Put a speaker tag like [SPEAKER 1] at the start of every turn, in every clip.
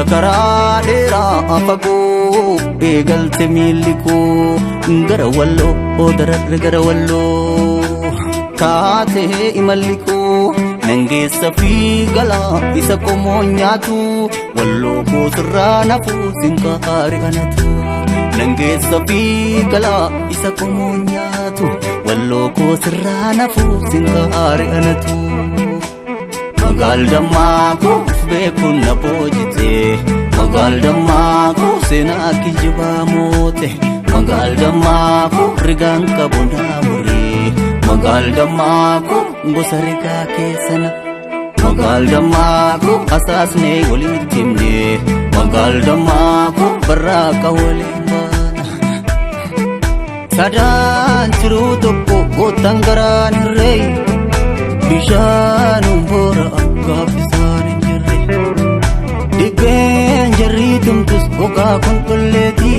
[SPEAKER 1] karaa dheeraa fagoo eegalte miilli koo gara walloo dararra gara walloo kaatee imalli koo nangeessa fi galaa isa qomoo nyaatu walloo koo sirraa nafuu sinkaari anatu nangeessa fi galaa isa qomoo nyaatu walloo koo sirraa nafuu sinkaari anatu Magal dammaa koo beekuun na boojite Magal dammaa koo seenaa kijibaa moote Magal dammaa koo rigaan qabu naa murii Magal dammaa koo gosa rigaa keessana Magal dammaa koo asaasnee walitti himne Magal dammaa koo barraaqa waliin baana Sadaan jiruu tokko gootan garaan hirree Bishaanun boora akka bisaan hin jirre Dhibbeen jarrii tumtus gogaa qulqulleeti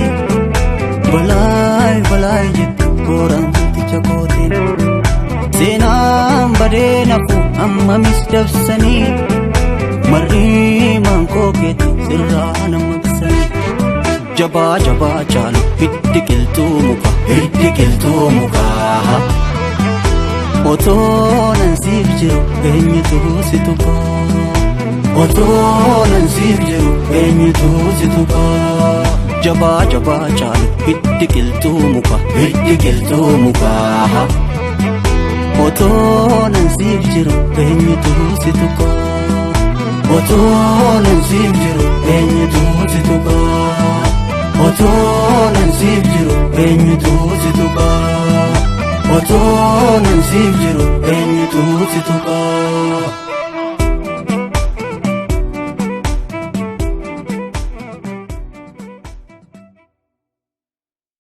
[SPEAKER 1] Balaay jettu booraan guddicha kootiin Seenaan badee nafu ammamis dabsanii Marrii maankoo keetti sirraa nama bisanii Jabaa caalu hiddi qilxuu mukaa Otoonan siif jiru eenyutu si tuqa Otoonan siif jiru eenyutu si tuqa Jabaa caalu hiddi qilxuu mukaa Otoonan siif jiru eenyutu si tuqa Otoonan siif jiru eenyutu si tuqa Otoonan siif jiru eenyutu si tuqa Otoonan siif jiru eenyutu si tuqa